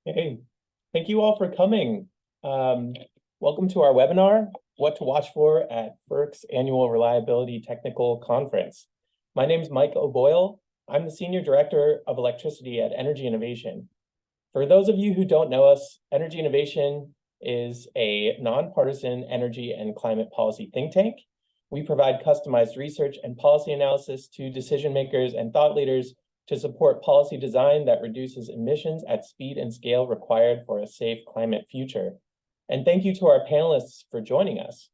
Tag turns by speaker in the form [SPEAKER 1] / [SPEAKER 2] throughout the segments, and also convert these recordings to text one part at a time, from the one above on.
[SPEAKER 1] Hey, thank you all for coming. Welcome to our webinar, What to Watch For at FERC's Annual Reliability Technical Conference. My name is Mike O'Boyle. I'm the Senior Director of Electricity at Energy Innovation. For those of you who don't know us, Energy Innovation is a nonpartisan energy and climate policy think tank. We provide customized research and policy analysis to decision makers and thought leaders to support policy design that reduces emissions at speed and scale required for a safe climate future. And thank you to our panelists for joining us.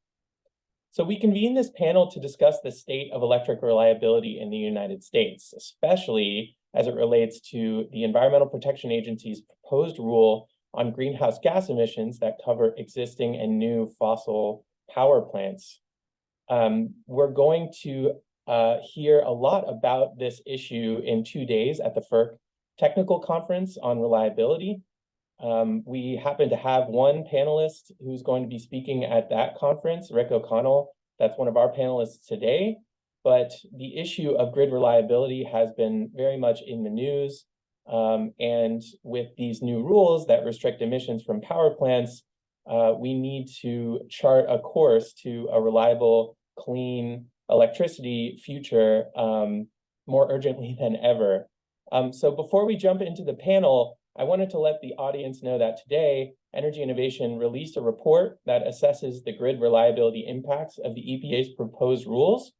[SPEAKER 1] So we convened this panel to discuss the state of electric reliability in the United States, especially as it relates to the Environmental Protection Agency's proposed rule on greenhouse gas emissions that cover existing and new fossil power plants. We're going to hear a lot about this issue in 2 days at the FERC Technical Conference on Reliability. We happen to have one panelist who's going to be speaking at that conference, Rick O'Connell. That's one of our panelists today. But the issue of grid reliability has been very much in the news. And with these new rules that restrict emissions from power plants, we need to chart a course to a reliable, clean electricity future more urgently than ever. So before we jump into the panel, I wanted to let the audience know that today, Energy Innovation released a report that assesses the grid reliability impacts of the EPA's proposed rules.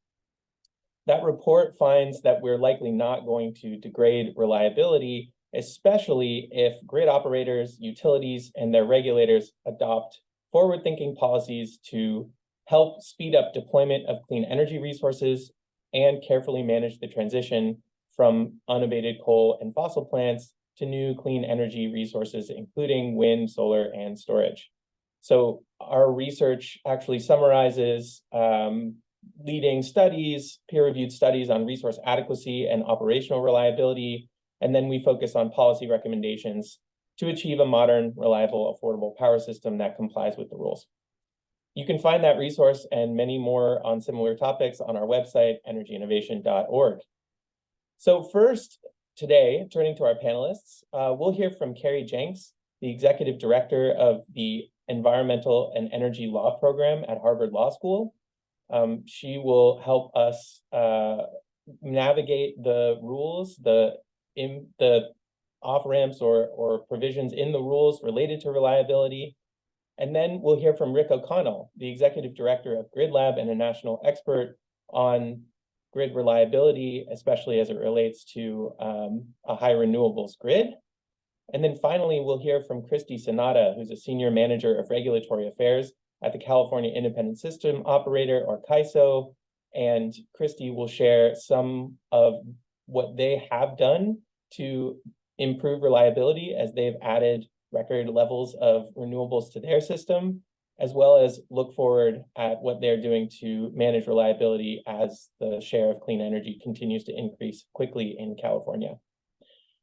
[SPEAKER 1] That report finds that we're likely not going to degrade reliability, especially if grid operators, utilities, and their regulators adopt forward-thinking policies to help speed up deployment of clean energy resources and carefully manage the transition from unabated coal and fossil plants to new clean energy resources, including wind, solar, and storage. So our research actually summarizes leading studies, peer-reviewed studies on resource adequacy and operational reliability, and then we focus on policy recommendations to achieve a modern, reliable, affordable power system that complies with the rules. You can find that resource and many more on similar topics on our website, energyinnovation.org. So first, today, turning to our panelists, we'll hear from Carrie Jenks, the Executive Director of the Environmental and Energy Law Program at Harvard Law School. She will help us navigate the rules, the off-ramps or provisions in the rules related to reliability. And then we'll hear from Rick O'Connell, the Executive Director of Grid Lab and a national expert on grid reliability, especially as it relates to a high renewables grid. And then finally, we'll hear from Christy Sonata, who's a Senior Manager of Regulatory Affairs at the California Independent System Operator, or CAISO. And Christy will share some of what they have done to improve reliability as they've added record levels of renewables to their system, as well as look forward at what they're doing to manage reliability as the share of clean energy continues to increase quickly in California.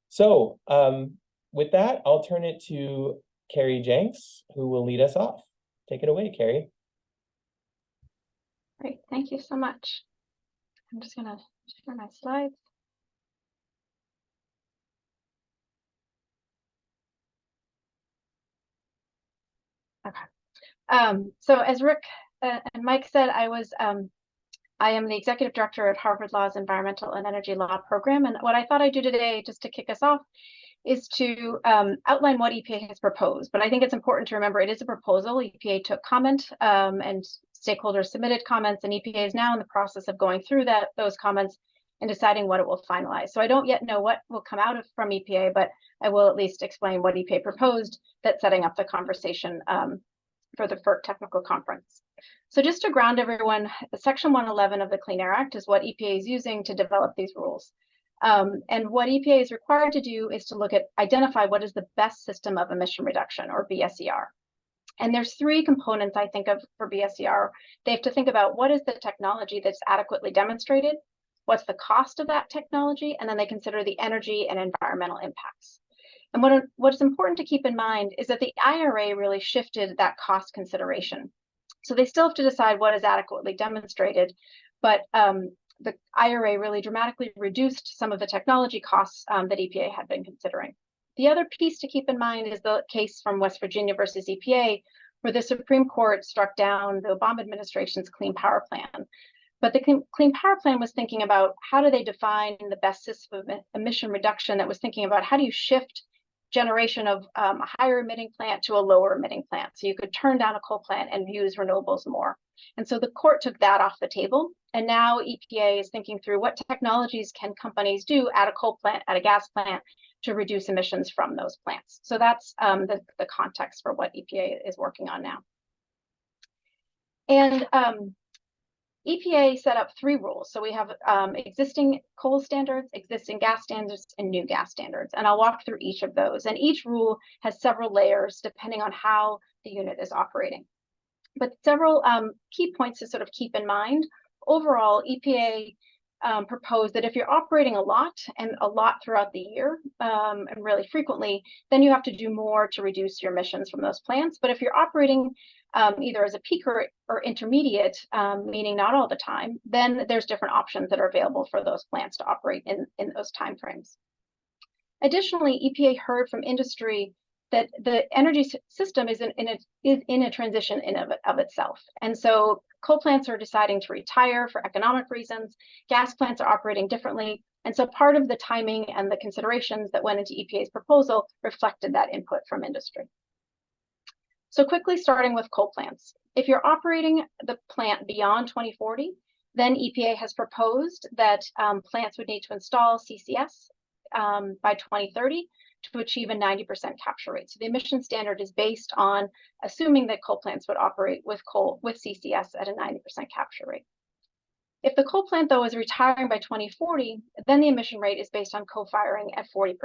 [SPEAKER 1] So with that, I'll turn it to Carrie Jenks, who will lead us off. Take it away, Carrie.
[SPEAKER 2] Great, thank you so much. I'm just gonna share my slides. Okay. So as Rick and Mike said, I am the Executive Director at Harvard Law's Environmental and Energy Law Program. And what I thought I'd do today, just to kick us off, is to outline what EPA has proposed. But I think it's important to remember it is a proposal. EPA took comment and stakeholders submitted comments, and EPA is now in the process of going through those comments and deciding what it will finalize. So I don't yet know what will come out from EPA, but I will at least explain what EPA proposed that's setting up the conversation for the FERC Technical Conference. So just to ground everyone, Section 111 of the Clean Air Act is what EPA is using to develop these rules. And what EPA is required to do is to identify what is the best system of emission reduction, or BSER. And there's three components I think of for BSER. They have to think about what is the technology that's adequately demonstrated, what's the cost of that technology, and then they consider the energy and environmental impacts. And what's important to keep in mind is that the IRA really shifted that cost consideration. So they still have to decide what is adequately demonstrated, but the IRA really dramatically reduced some of the technology costs that EPA had been considering. The other piece to keep in mind is the case from West Virginia versus EPA, where the Supreme Court struck down the Obama administration's Clean Power Plan. But the Clean Power Plan was thinking about how do they define the best system of emission reduction, that was thinking about how do you shift generation of a higher emitting plant to a lower emitting plant. So you could turn down a coal plant and use renewables more. And so the court took that off the table. And now EPA is thinking through what technologies can companies do at a coal plant, at a gas plant, to reduce emissions from those plants. So that's the context for what EPA is working on now. And EPA set up 3 rules. So we have existing coal standards, existing gas standards, and new gas standards. And I'll walk through each of those. And each rule has several layers depending on how the unit is operating. But several key points to sort of keep in mind. Overall, EPA proposed that if you're operating a lot throughout the year and really frequently, then you have to do more to reduce your emissions from those plants. But if you're operating either as a peak or intermediate, meaning not all the time, then there's different options that are available for those plants to operate in those timeframes. Additionally, EPA heard from industry that the energy system is in a transition in of itself. And so coal plants are deciding to retire for economic reasons. Gas plants are operating differently. And so part of the timing and the considerations that went into EPA's proposal reflected that input from industry. So quickly starting with coal plants. If you're operating the plant beyond 2040, then EPA has proposed that plants would need to install CCS by 2030 to achieve a 90% capture rate. So the emission standard is based on assuming that coal plants would operate with CCS at a 90% capture rate. If the coal plant, though, is retiring by 2040, then the emission rate is based on co-firing at 40%.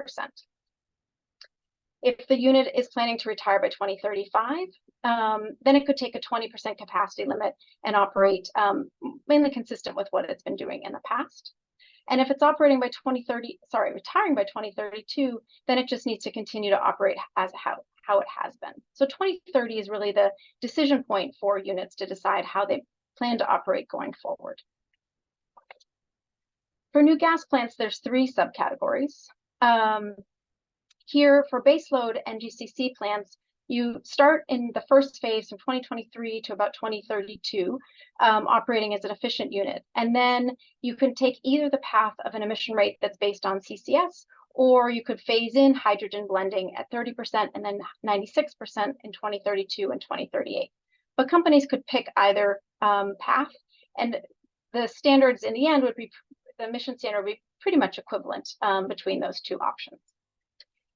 [SPEAKER 2] If the unit is planning to retire by 2035, then it could take a 20% capacity limit and operate mainly consistent with what it's been doing in the past. And if it's retiring by 2032, then it just needs to continue to operate as how it has been. So 2030 is really the decision point for units to decide how they plan to operate going forward. For new gas plants, there's 3 subcategories. Here for baseload NGCC plants, you start in the first phase from 2023 to about 2032, operating as an efficient unit. And then you can take either the path of an emission rate that's based on CCS, or you could phase in hydrogen blending at 30% and then 96% in 2032 and 2038. But companies could pick either path, and the standards in the end would be, the emission standard would be pretty much equivalent between those 2 options.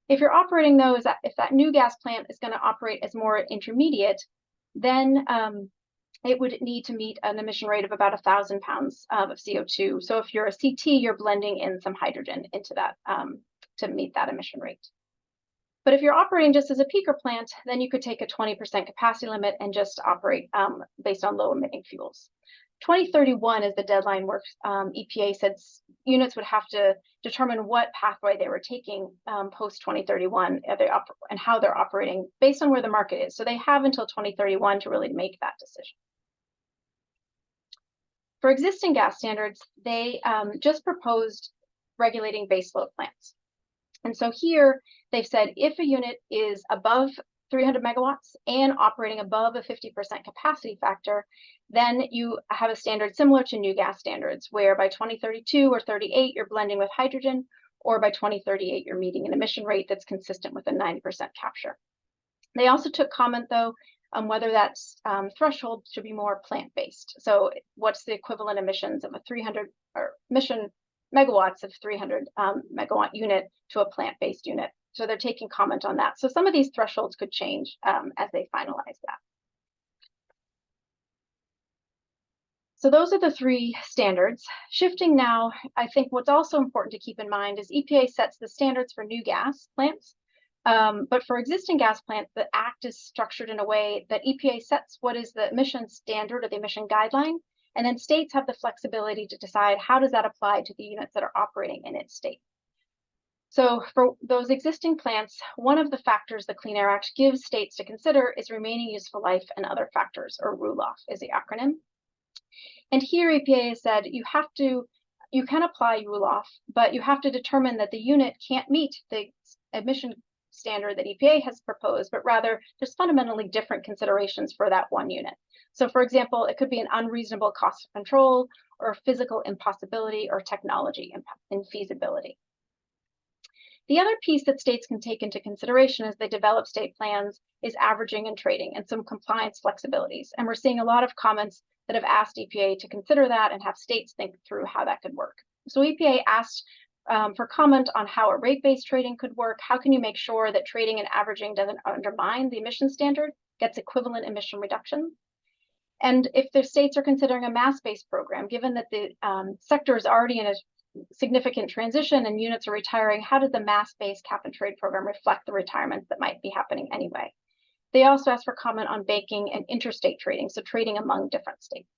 [SPEAKER 2] If you're operating those, if that new gas plant is going to operate as more intermediate, then it would need to meet an emission rate of about 1,000 pounds of CO2. So if you're a CT, you're blending in some hydrogen into that to meet that emission rate. But if you're operating just as a peaker plant, then you could take a 20% capacity limit and just operate based on low emitting fuels. 2031 is the deadline where EPA said units would have to determine what pathway they were taking post 2031 and how they're operating based on where the market is. So they have until 2031 to really make that decision. For existing gas standards, they just proposed regulating baseload plants. And so here they've said if a unit is above 300 megawatts and operating above a 50% capacity factor, then you have a standard similar to new gas standards, where by 2032 or 38, you're blending with hydrogen, or by 2038, you're meeting an emission rate that's consistent with a 90% capture. They also took comment, though, on whether that threshold should be more plant-based. So what's the equivalent emissions of a 300 or emission megawatts of 300 megawatt unit to a plant-based unit? So they're taking comment on that. So some of these thresholds could change as they finalize that. So those are the 3 standards. Shifting now, I think what's also important to keep in mind is EPA sets the standards for new gas plants. But for existing gas plants, the act is structured in a way that EPA sets what is the emission standard or the emission guideline, and then states have the flexibility to decide how does that apply to the units that are operating in its state. So for those existing plants, one of the factors the Clean Air Act gives states to consider is remaining useful life and other factors, or RULOF is the acronym. And here EPA has said you can apply RULOF, but you have to determine that the unit can't meet the emission standard that EPA has proposed, but rather there's fundamentally different considerations for that one unit. So for example, it could be an unreasonable cost of control or physical impossibility or technology infeasibility. The other piece that states can take into consideration as they develop state plans is averaging and trading and some compliance flexibilities. And we're seeing a lot of comments that have asked EPA to consider that and have states think through how that could work. So EPA asked for comment on how a rate-based trading could work. How can you make sure that trading and averaging doesn't undermine the emission standard, gets equivalent emission reduction? And if the states are considering a mass-based program, given that the sector is already in a significant transition and units are retiring, how did the mass-based cap and trade program reflect the retirements that might be happening anyway? They also asked for comment on banking and interstate trading, so trading among different states.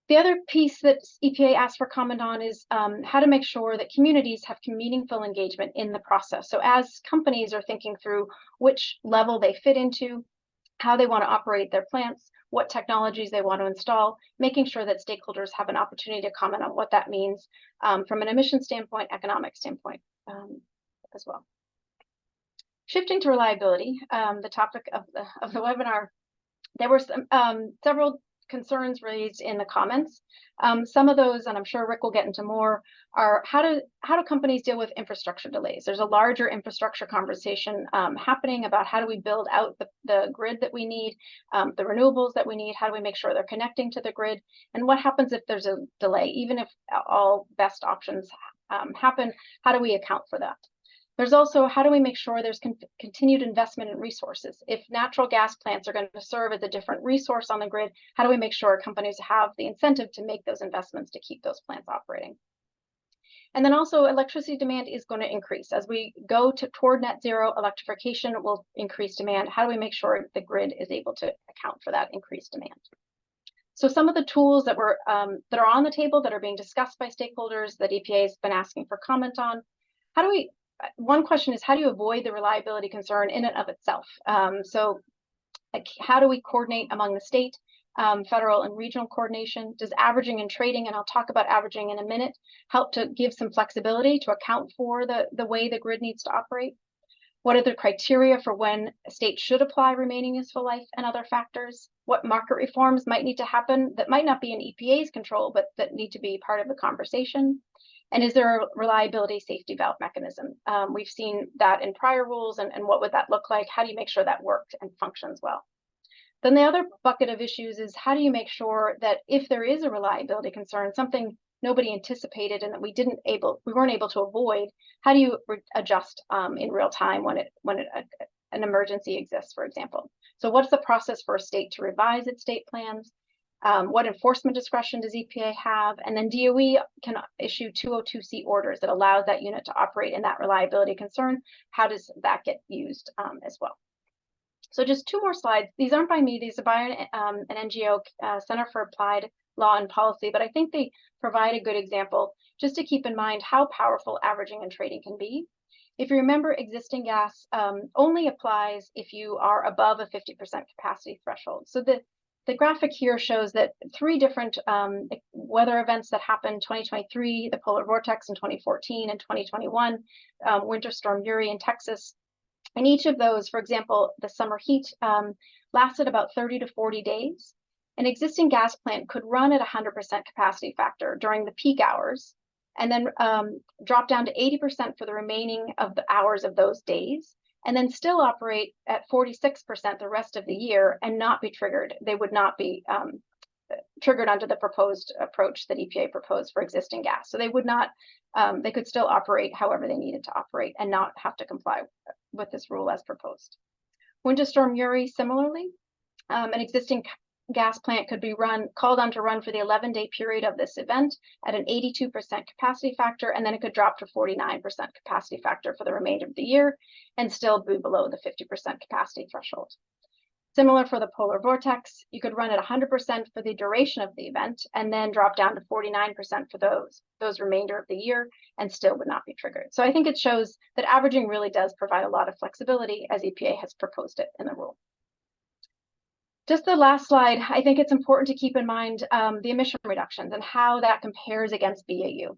[SPEAKER 2] The other piece that EPA asked for comment on is how to make sure that communities have meaningful engagement in the process. So as companies are thinking through which level they fit into, how they want to operate their plants, what technologies they want to install, making sure that stakeholders have an opportunity to comment on what that means from an emission standpoint, economic standpoint as well. Shifting to reliability, the topic of the webinar, there were several concerns raised in the comments. Some of those, and I'm sure Rick will get into more, are how do companies deal with infrastructure delays? There's a larger infrastructure conversation happening about how do we build out the grid that we need, the renewables that we need, how do we make sure they're connecting to the grid, and what happens if there's a delay? Even if all best options happen, how do we account for that? There's also, how do we make sure there's continued investment in resources? If natural gas plants are going to serve as a different resource on the grid, how do we make sure companies have the incentive to make those investments to keep those plants operating? And then also electricity demand is going to increase. As we go toward net zero, electrification will increase demand. How do we make sure the grid is able to account for that increased demand? So some of the tools that are on the table that are being discussed by stakeholders that EPA has been asking for comment on, one question is, how do you avoid the reliability concern in and of itself? So how do we coordinate among the state, federal and regional coordination? Does averaging and trading, and I'll talk about averaging in a minute, help to give some flexibility to account for the way the grid needs to operate? What are the criteria for when a state should apply remaining useful life and other factors? What market reforms might need to happen that might not be in EPA's control, but that need to be part of the conversation? And is there a reliability safety valve mechanism? We've seen that in prior rules, and what would that look like? How do you make sure that works and functions well? Then the other bucket of issues is how do you make sure that if there is a reliability concern, something nobody anticipated and that we weren't able to avoid, how do you adjust in real time when an emergency exists, for example? So what's the process for a state to revise its state plans? What enforcement discretion does EPA have? And then DOE can issue 202C orders that allows that unit to operate in that reliability concern. How does that get used as well? So just two more slides. These aren't by me. These are by an NGO, Center for Applied Law and Policy, but I think they provide a good example just to keep in mind how powerful averaging and trading can be. If you remember, existing gas only applies if you are above a 50% capacity threshold. So the graphic here shows that three different weather events that happened: 2023, the polar vortex in 2014, and 2021, Winter Storm Uri in Texas. And each of those, for example, the summer heat lasted about 30 to 40 days. An existing gas plant could run at 100% capacity factor during the peak hours, and then drop down to 80% for the remaining of the hours of those days, and then still operate at 46% the rest of the year and not be triggered. They would not be triggered under the proposed approach that EPA proposed for existing gas. So they would not, they could still operate however they needed to operate and not have to comply with this rule as proposed. Winter Storm Uri, similarly, an existing gas plant could be called on to run for the 11-day period of this event at an 82% capacity factor, and then it could drop to 49% capacity factor for the remainder of the year and still be below the 50% capacity threshold. Similar for the polar vortex, you could run at 100% for the duration of the event and then drop down to 49% for those remainder of the year and still would not be triggered. So I think it shows that averaging really does provide a lot of flexibility as EPA has proposed it in the rule. Just the last slide, I think it's important to keep in mind the emission reductions and how that compares against BAU.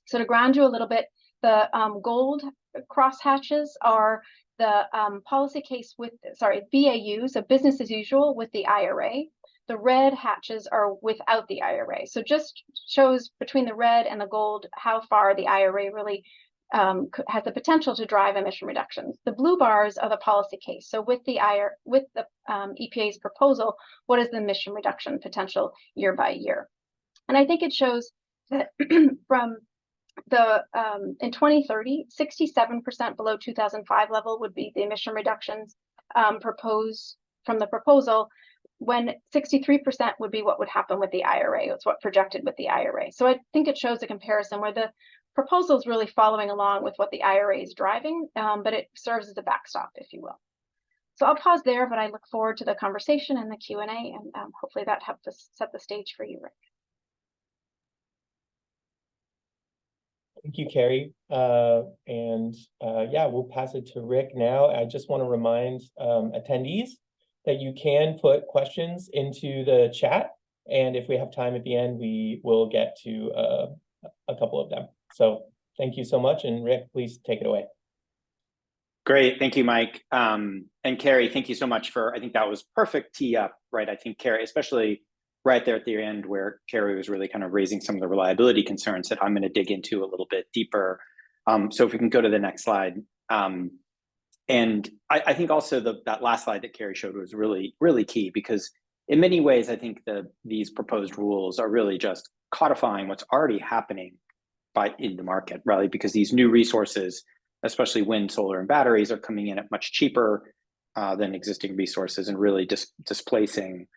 [SPEAKER 2] So to ground you a little bit, the gold crosshatches are the policy case with, BAU, so business as usual with the IRA. The red hatches are without the IRA. So just shows between the red and the gold how far the IRA really has the potential to drive emission reductions. The blue bars are the policy case. So with the EPA's proposal, what is the emission reduction potential year by year? And I think it shows that from the in 2030, 67% below 2005 level would be the emission reductions proposed from the proposal, when 63% would be what would happen with the IRA. It's what projected with the IRA. So I think it shows a comparison where the proposal is really following along with what the IRA is driving, but it serves as a backstop, if you will. So I'll pause there, but I look forward to the conversation and the Q&A, and hopefully that helped us set the stage for you, Rick.
[SPEAKER 1] Thank you, Carrie. Yeah, we'll pass it to Rick now. I just want to remind attendees that you can put questions into the chat, and if we have time at the end, we will get to a couple of them. So thank you so much, and Rick, please take it away.
[SPEAKER 3] Great, thank you, Mike. And Carrie, thank you so much for, I think that was perfect tee up, right? I think Carrie, especially right there at the end where Carrie was really kind of raising some of the reliability concerns that I'm going to dig into a little bit deeper. So if we can go to the next slide. And I think also that last slide that Carrie showed was really, really key, because in many ways, I think these proposed rules are really just codifying what's already happening in the market, right? Because these new resources, especially wind, solar, and batteries, are coming in at much cheaper than existing resources and really displacing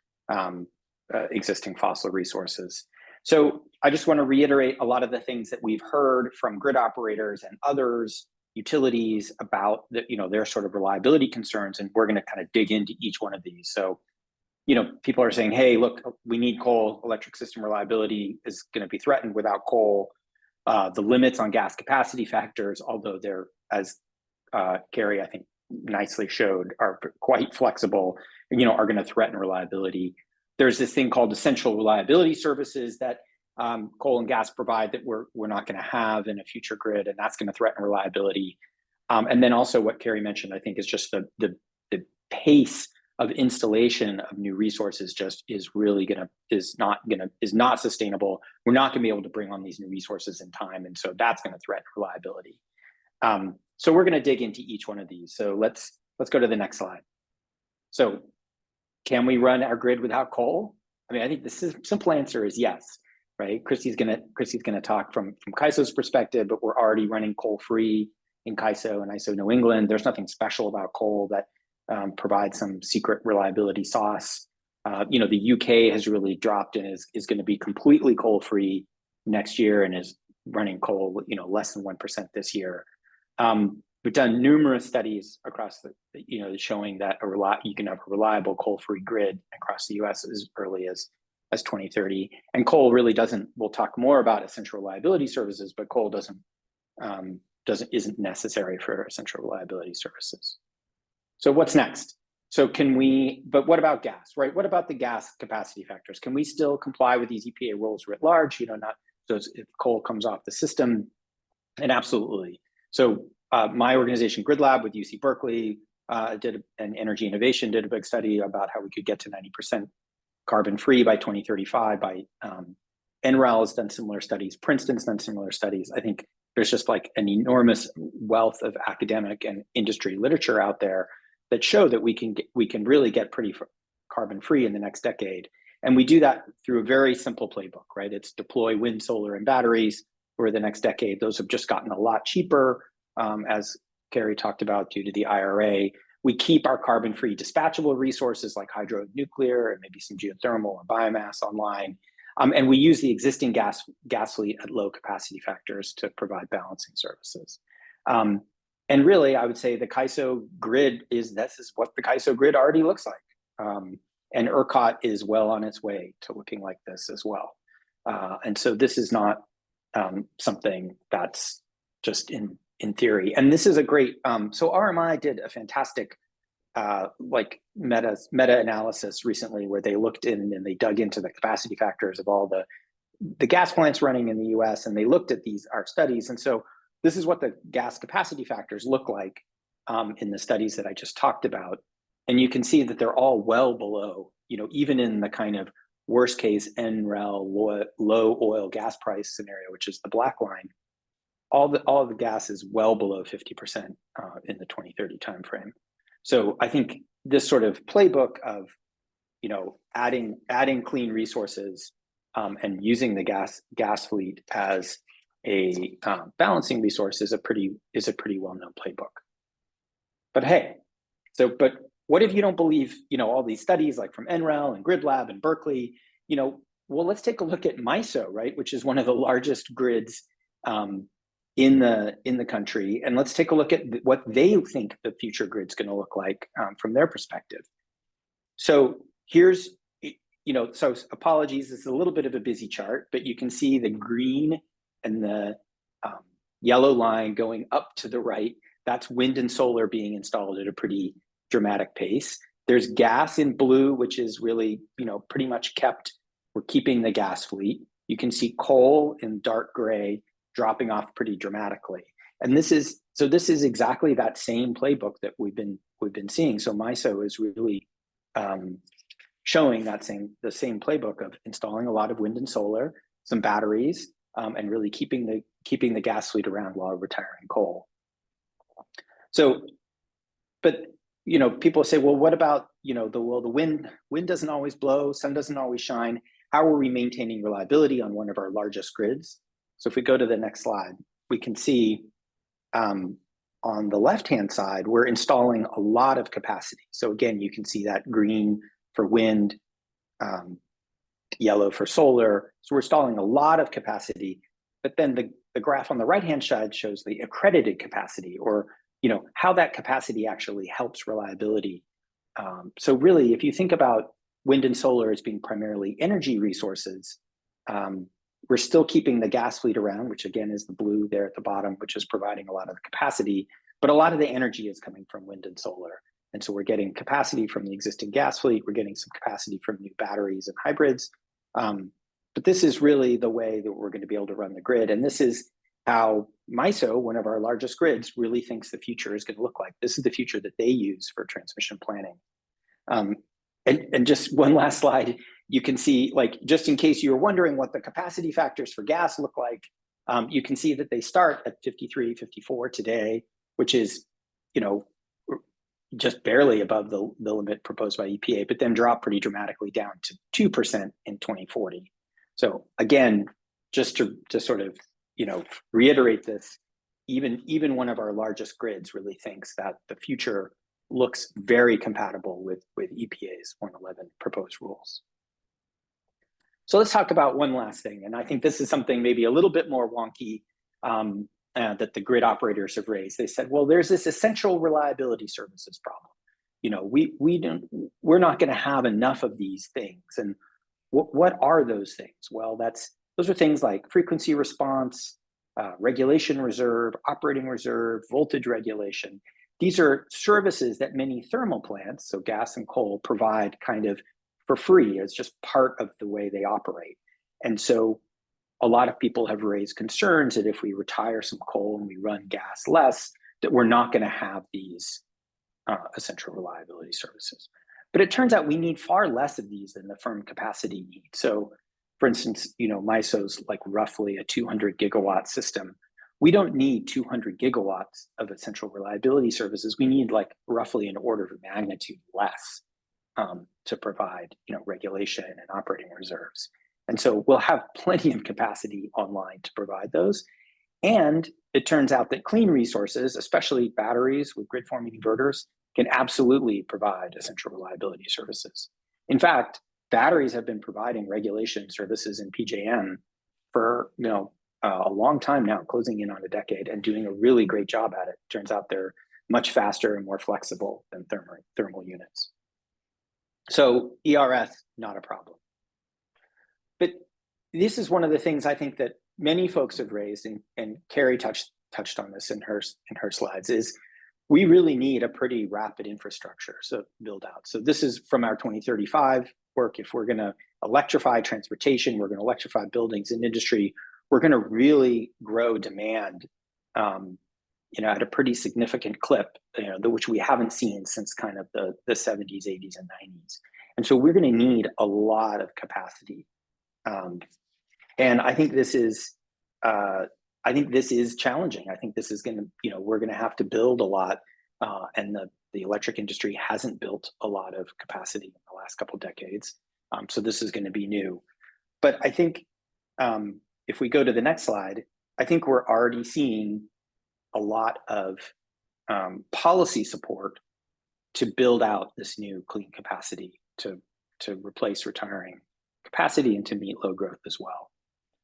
[SPEAKER 3] existing fossil resources. So I just want to reiterate a lot of the things that we've heard from grid operators and others, utilities, about their sort of reliability concerns, and we're going to kind of dig into each one of these. So, people are saying, hey, look, we need coal. Electric system reliability is going to be threatened without coal. The limits on gas capacity factors, although they're, as Carrie, I think, nicely showed, are quite flexible, are going to threaten reliability. There's this thing called essential reliability services that coal and gas provide that we're not going to have in a future grid, and that's going to threaten reliability. And then also what Carrie mentioned, I think, is just the pace of installation of new resources is not sustainable. We're not going to be able to bring on these new resources in time, and so that's going to threaten reliability. So we're going to dig into each one of these. So let's go to the next slide. So can we run our grid without coal? I mean, I think the simple answer is yes, right? Christy's gonna talk from CAISO's perspective, but we're already running coal-free in CAISO and ISO New England. There's nothing special about coal that provides some secret reliability sauce. The UK has really dropped and is going to be completely coal-free next year and is running coal, less than 1% this year. We've done numerous studies across showing that you can have a reliable coal-free grid across the US as early as 2030. And coal really we'll talk more about essential reliability services, but coal isn't necessary for essential reliability services. So what's next? So but what about gas, right? What about the gas capacity factors? Can we still comply with these EPA rules writ large? If coal comes off the system, and absolutely. So my organization, Grid Lab, with UC Berkeley, and Energy Innovation did a big study about how we could get to 90% carbon-free by 2035. NREL has done similar studies. Princeton's done similar studies. I think there's just like an enormous wealth of academic and industry literature out there that show that we can really get pretty carbon-free in the next decade. And we do that through a very simple playbook, right? It's deploy wind, solar, and batteries for the next decade. Those have just gotten a lot cheaper, as Carrie talked about, due to the IRA. We keep our carbon-free dispatchable resources like hydro and nuclear and maybe some geothermal or biomass online. And we use the existing gas fleet at low capacity factors to provide balancing services. And really, I would say the CAISO grid this is what the CAISO grid already looks like. And ERCOT is well on its way to looking like this as well. And so this is not something that's just in theory. And this is a great, so RMI did a fantastic meta-analysis recently where they looked in and they dug into the capacity factors of all the gas plants running in the US, and they looked at our studies. And so this is what the gas capacity factors look like in the studies that I just talked about. And you can see that they're all well below, even in the kind of worst case NREL low oil gas price scenario, which is the black line. All the gas is well below 50% in the 2030 timeframe. So I think this sort of playbook of adding clean resources and using the gas fleet as a balancing resource is a pretty well-known playbook. But hey, but what if you don't believe all these studies like from NREL and Grid Lab and Berkeley? Well, let's take a look at MISO, right, which is one of the largest grids in the country, and let's take a look at what they think the future grid's going to look like from their perspective. So here's, so apologies, this is a little bit of a busy chart, but you can see the green and the yellow line going up to the right. That's wind and solar being installed at a pretty dramatic pace. There's gas in blue, which is really, pretty much we're keeping the gas fleet. You can see coal in dark gray dropping off pretty dramatically. And this is exactly that same playbook that we've been seeing. So MISO is really showing the same playbook of installing a lot of wind and solar, some batteries, and really keeping the gas fleet around while retiring coal. So, but people say, well, what about the wind doesn't always blow, sun doesn't always shine. How are we maintaining reliability on one of our largest grids? So if we go to the next slide, we can see on the left-hand side, we're installing a lot of capacity. So again, you can see that green for wind, yellow for solar. So we're installing a lot of capacity, but then the graph on the right-hand side shows the accredited capacity, or how that capacity actually helps reliability. So really, if you think about wind and solar as being primarily energy resources, we're still keeping the gas fleet around, which again is the blue there at the bottom, which is providing a lot of the capacity, but a lot of the energy is coming from wind and solar. And so we're getting capacity from the existing gas fleet, we're getting some capacity from new batteries and hybrids. But this is really the way that we're going to be able to run the grid. And this is how MISO, one of our largest grids, really thinks the future is going to look like. This is the future that they use for transmission planning. And just one last slide, you can see, like, just in case you were wondering what the capacity factors for gas look like, you can see that they start at 53, 54 today, which is, just barely above the limit proposed by EPA, but then drop pretty dramatically down to 2% in 2040. So again, just to sort of, reiterate this, even one of our largest grids really thinks that the future looks very compatible with EPA's 111 proposed rules. So let's talk about one last thing. And I think this is something maybe a little bit more wonky that the grid operators have raised. They said, well, there's this essential reliability services problem. We're not going to have enough of these things. And what are those things? Well, those are things like frequency response, regulation reserve, operating reserve, voltage regulation. These are services that many thermal plants, so gas and coal, provide kind of for free as just part of the way they operate. And so a lot of people have raised concerns that if we retire some coal and we run gas less, that we're not going to have these essential reliability services. But it turns out we need far less of these than the firm capacity need. So for instance, MISO's like roughly a 200 gigawatt system. We don't need 200 gigawatts of essential reliability services. We need like roughly an order of magnitude less to provide, regulation and operating reserves. And so we'll have plenty of capacity online to provide those. And it turns out that clean resources, especially batteries with grid forming inverters, can absolutely provide essential reliability services. In fact, batteries have been providing regulation services in PJM for a long time now, closing in on a decade, and doing a really great job at it. Turns out they're much faster and more flexible than thermal units. So ERS, not a problem. But this is one of the things I think that many folks have raised, and Carrie touched on this in her slides, is we really need a pretty rapid infrastructure build out. So this is from our 2035 work. If we're going to electrify transportation, we're going to electrify buildings and industry, we're going to really grow demand at a pretty significant clip, which we haven't seen since kind of the 70s, 80s, and 90s. And so we're going to need a lot of capacity. And I think this is challenging. I think this is going to, we're going to have to build a lot, and the electric industry hasn't built a lot of capacity in the last couple of decades. So this is going to be new. But I think if we go to the next slide, I think we're already seeing a lot of policy support to build out this new clean capacity to replace retiring capacity and to meet load growth as well.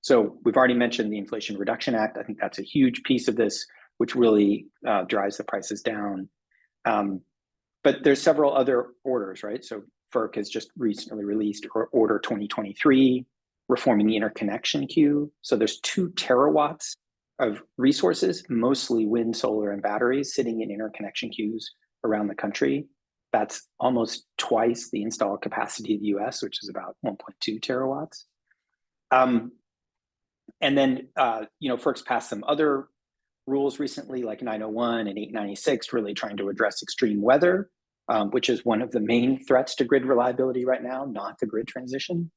[SPEAKER 3] So we've already mentioned the Inflation Reduction Act. I think that's a huge piece of this, which really drives the prices down. But there's several other orders, right? So FERC has just recently released Order 2023, reforming the interconnection queue. So there's 2 terawatts of resources, mostly wind, solar, and batteries, sitting in interconnection queues around the country. That's almost twice the installed capacity of the US, which is about 1.2 terawatts. And then, FERC's passed some other rules recently, like 901 and 896, really trying to address extreme weather, which is one of the main threats to grid reliability right now, not the grid transition.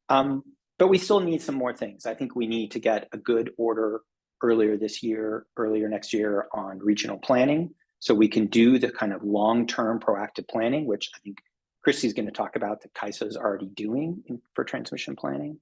[SPEAKER 3] But we still need some more things. I think we need to get a good order earlier this year, earlier next year on regional planning, so we can do the kind of long-term proactive planning, which I think Christy's going to talk about that CAISO is already doing for transmission planning.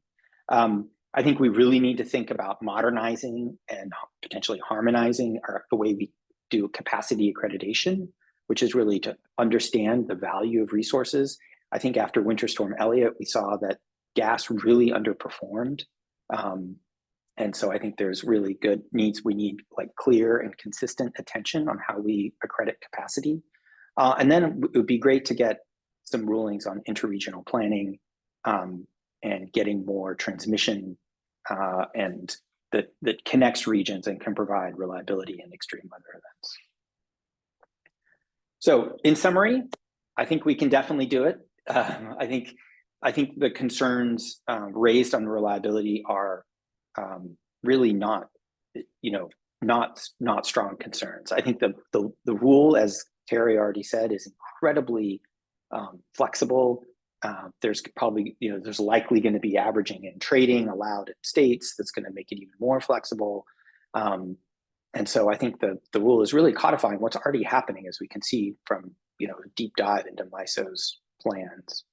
[SPEAKER 3] I think we really need to think about modernizing and potentially harmonizing the way we do capacity accreditation, which is really to understand the value of resources. I think after Winter Storm Elliott, we saw that gas really underperformed. And so I think there's really good needs. We need like clear and consistent attention on how we accredit capacity. And then it would be great to get some rulings on interregional planning and getting more transmission and that connects regions and can provide reliability in extreme weather events. So in summary, I think we can definitely do it. I think the concerns raised on reliability are really not strong concerns. I think the rule, as Terry already said, is incredibly flexible. There's probably, there's likely going to be averaging and trading allowed in states that's going to make it even more flexible. And so I think the rule is really codifying what's already happening, as we can see from, a deep dive into MISO's plans.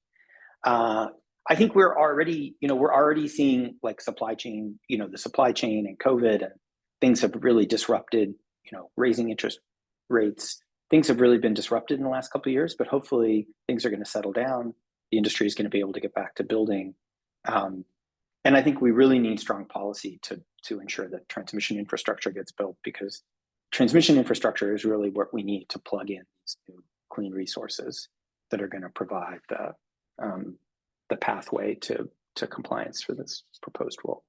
[SPEAKER 3] I think we're already seeing like supply chain, the supply chain and COVID and things have really disrupted, raising interest rates. Things have really been disrupted in the last couple of years, but hopefully things are going to settle down. The industry is going to be able to get back to building. And I think we really need strong policy to ensure that transmission infrastructure gets built, because transmission infrastructure is really what we need to plug in these new clean resources that are going to provide the pathway to compliance for this proposed rule.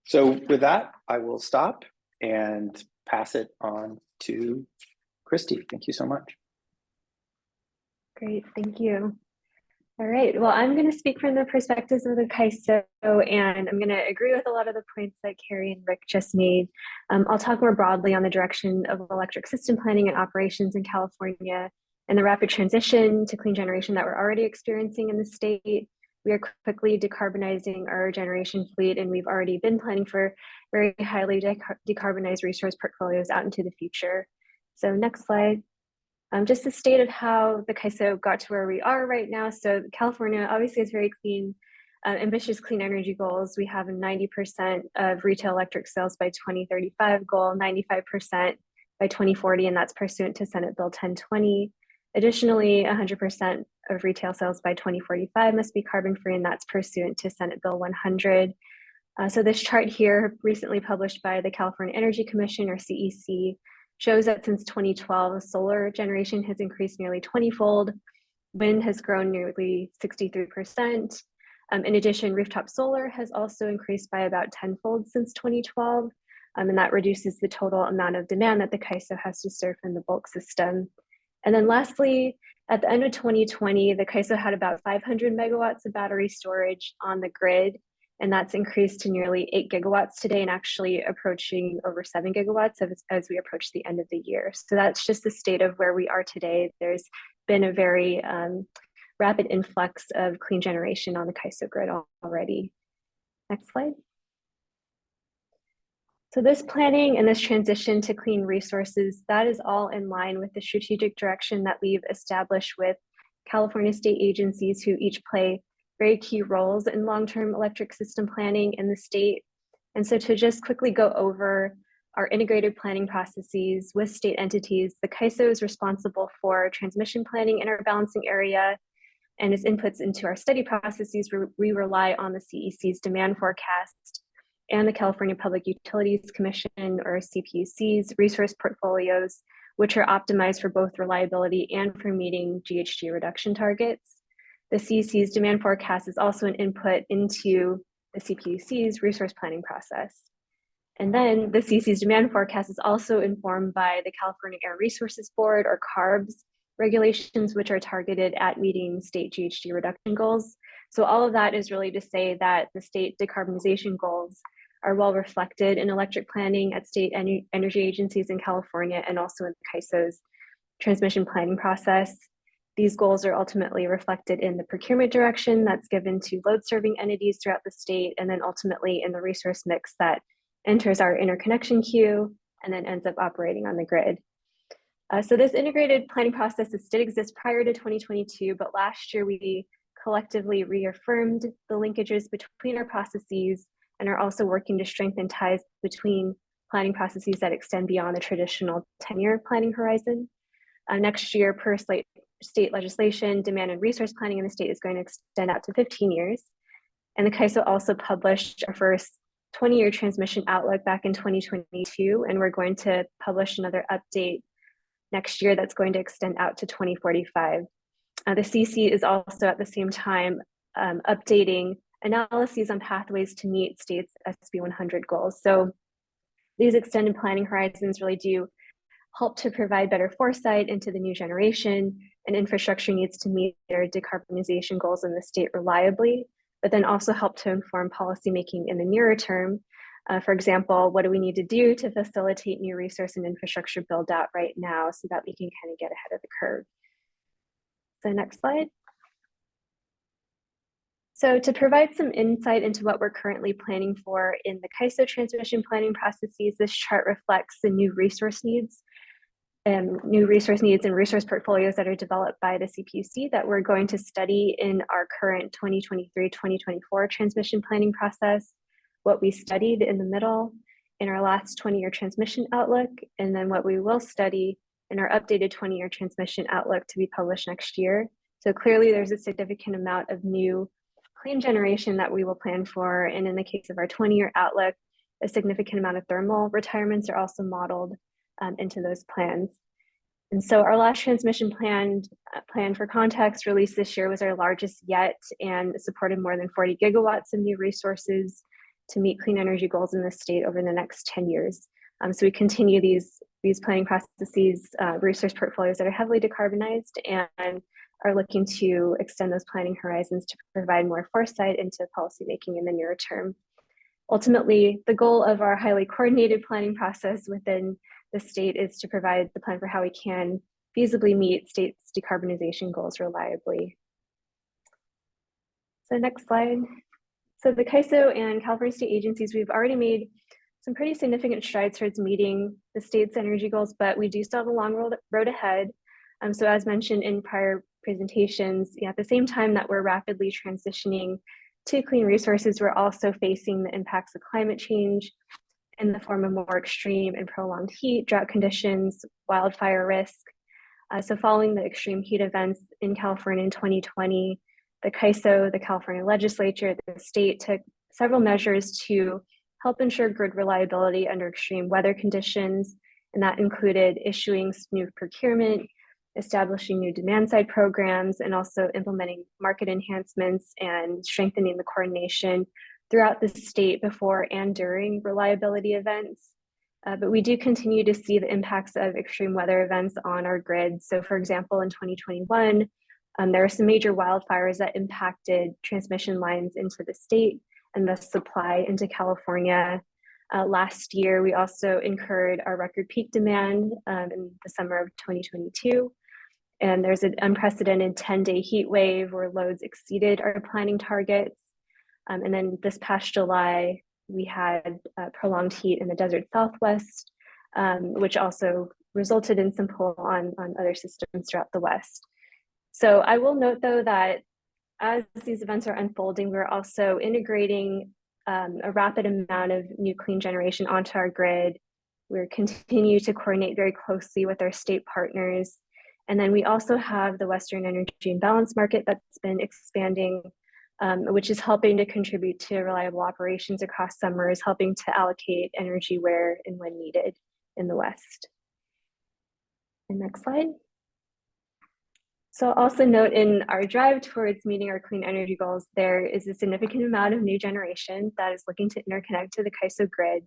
[SPEAKER 3] So with that, I will stop and pass it on to Christy. Thank you so much.
[SPEAKER 4] Great, thank you. All right, well, I'm going to speak from the perspectives of the CAISO, and I'm going to agree with a lot of the points that Carrie and Rick just made. I'll talk more broadly on the direction of electric system planning and operations in California and the rapid transition to clean generation that we're already experiencing in the state. We are quickly decarbonizing our generation fleet, and we've already been planning for very highly decarbonized resource portfolios out into the future. So next slide. Just the state of how the CAISO got to where we are right now. So California obviously has very clean, ambitious clean energy goals. We have a 90% of retail electric sales by 2035 goal, 95% by 2040, and that's pursuant to Senate Bill 1020. Additionally, 100% of retail sales by 2045 must be carbon free, and that's pursuant to Senate Bill 100. So this chart here, recently published by the California Energy Commission, or CEC, shows that since 2012, solar generation has increased nearly 20-fold. Wind has grown nearly 63%. In addition, rooftop solar has also increased by about 10-fold since 2012. And that reduces the total amount of demand that the CAISO has to serve in the bulk system. And then lastly, at the end of 2020, the CAISO had about 500 megawatts of battery storage on the grid. and that's increased to nearly 8 gigawatts today and actually approaching over 7 gigawatts as we approach the end of the year. So that's just the state of where we are today. There's been a very rapid influx of clean generation on the CAISO grid already. Next slide. So this planning and this transition to clean resources, that is all in line with the strategic direction that we've established with California state agencies who each play very key roles in long-term electric system planning in the state. And so to just quickly go over our integrated planning processes with state entities, the CAISO is responsible for transmission planning in our balancing area, and as inputs into our study processes, we rely on the CEC's demand forecast and the California Public Utilities Commission, or CPUC's, resource portfolios, which are optimized for both reliability and for meeting GHG reduction targets. The CEC's demand forecast is also an input into the CPUC's resource planning process. And then the CEC's demand forecast is also informed by the California Air Resources Board, or CARB's, regulations, which are targeted at meeting state GHG reduction goals. So all of that is really to say that the state decarbonization goals are well reflected in electric planning at state energy agencies in California and also in CAISO's transmission planning process. These goals are ultimately reflected in the procurement direction that's given to load serving entities throughout the state, and then ultimately in the resource mix that enters our interconnection queue and then ends up operating on the grid. So this integrated planning process did exist prior to 2022, but last year we collectively reaffirmed the linkages between our processes and are also working to strengthen ties between planning processes that extend beyond the traditional 10-year planning horizon. Next year, per state legislation, demand and resource planning in the state is going to extend out to 15 years. And the CAISO also published our first 20-year transmission outlook back in 2022, and we're going to publish another update next year that's going to extend out to 2045. The CC is also at the same time updating analyses on pathways to meet states' SB 100 goals. So these extended planning horizons really do help to provide better foresight into the new generation and infrastructure needs to meet their decarbonization goals in the state reliably, but then also help to inform policymaking in the nearer term. For example, what do we need to do to facilitate new resource and infrastructure build out right now so that we can kind of get ahead of the curve? So next slide. So to provide some insight into what we're currently planning for in the CAISO transmission planning processes, this chart reflects the new resource needs and resource portfolios that are developed by the CPUC that we're going to study in our current 2023-2024 transmission planning process, what we studied in the middle in our last 20-year transmission outlook, and then what we will study in our updated 20-year transmission outlook to be published next year. So clearly there's a significant amount of new clean generation that we will plan for, and in the case of our 20-year outlook, a significant amount of thermal retirements are also modeled into those plans. And so our last transmission plan for context released this year was our largest yet and supported more than 40 gigawatts of new resources to meet clean energy goals in the state over the next 10 years. So we continue these planning processes, resource portfolios that are heavily decarbonized and are looking to extend those planning horizons to provide more foresight into policymaking in the near term. Ultimately, the goal of our highly coordinated planning process within the state is to provide the plan for how we can feasibly meet states' decarbonization goals reliably. So next slide. So the CAISO and California state agencies, we've already made some pretty significant strides towards meeting the state's energy goals, but we do still have a long road ahead. So as mentioned in prior presentations, at the same time that we're rapidly transitioning to clean resources, we're also facing the impacts of climate change in the form of more extreme and prolonged heat, drought conditions, wildfire risk. So following the extreme heat events in California in 2020, the CAISO, the California legislature, the state took several measures to help ensure grid reliability under extreme weather conditions, and that included issuing new procurement, establishing new demand side programs, and also implementing market enhancements and strengthening the coordination throughout the state before and during reliability events. But we do continue to see the impacts of extreme weather events on our grid. So for example, in 2021, there were some major wildfires that impacted transmission lines into the state. and the supply into California. Last year, we also incurred our record peak demand in the summer of 2022. And there's an unprecedented 10-day heat wave where loads exceeded our planning targets. And then this past July, we had prolonged heat in the desert Southwest, which also resulted in some pull on other systems throughout the West. So I will note, though, that as these events are unfolding, we're also integrating a rapid amount of new clean generation onto our grid. We're continue to coordinate very closely with our state partners. And then we also have the Western Energy Imbalance Market that's been expanding, which is helping to contribute to reliable operations across summers, helping to allocate energy where and when needed in the West. And next slide. So also note, in our drive towards meeting our clean energy goals, there is a significant amount of new generation that is looking to interconnect to the CAISO grid.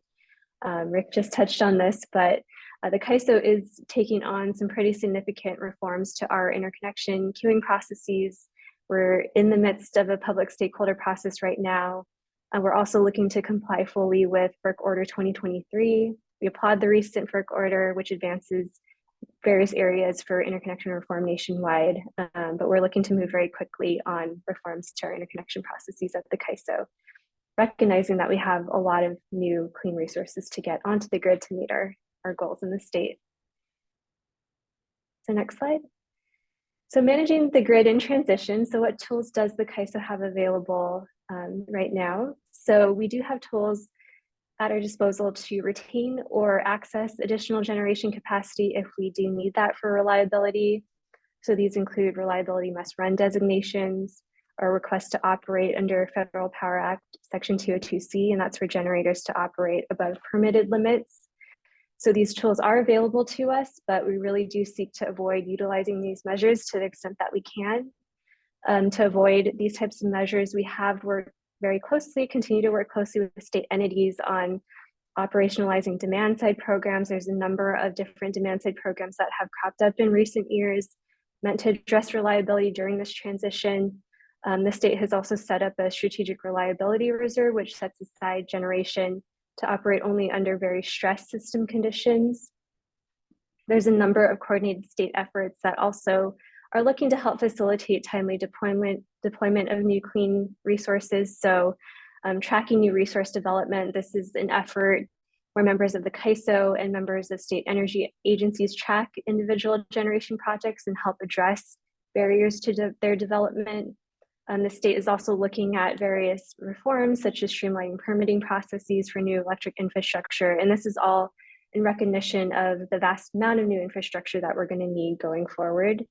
[SPEAKER 4] Rick just touched on this, but the CAISO is taking on some pretty significant reforms to our interconnection queuing processes. We're in the midst of a public stakeholder process right now. We're also looking to comply fully with FERC Order 2023. We applaud the recent FERC order, which advances various areas for interconnection reform nationwide, but we're looking to move very quickly on reforms to our interconnection processes at the CAISO, recognizing that we have a lot of new clean resources to get onto the grid to meet our goals in the state. So next slide. So managing the grid in transition. So what tools does the CAISO have available right now? So we do have tools at our disposal to retain or access additional generation capacity if we do need that for reliability. So these include reliability must run designations, or requests to operate under Federal Power Act Section 202C, and that's for generators to operate above permitted limits. So these tools are available to us, but we really do seek to avoid utilizing these measures to the extent that we can. To avoid these types of measures, we have worked very closely, continue to work closely with the state entities on operationalizing demand side programs. There's a number of different demand side programs that have cropped up in recent years meant to address reliability during this transition. The state has also set up a strategic reliability reserve, which sets aside generation to operate only under very stressed system conditions. There's a number of coordinated state efforts that also are looking to help facilitate timely deployment of new clean resources. So tracking new resource development, this is an effort where members of the CAISO and members of state energy agencies track individual generation projects and help address barriers to their development. The state is also looking at various reforms, such as streamlining permitting processes for new electric infrastructure. And this is all in recognition of the vast amount of new infrastructure that we're going to need going forward.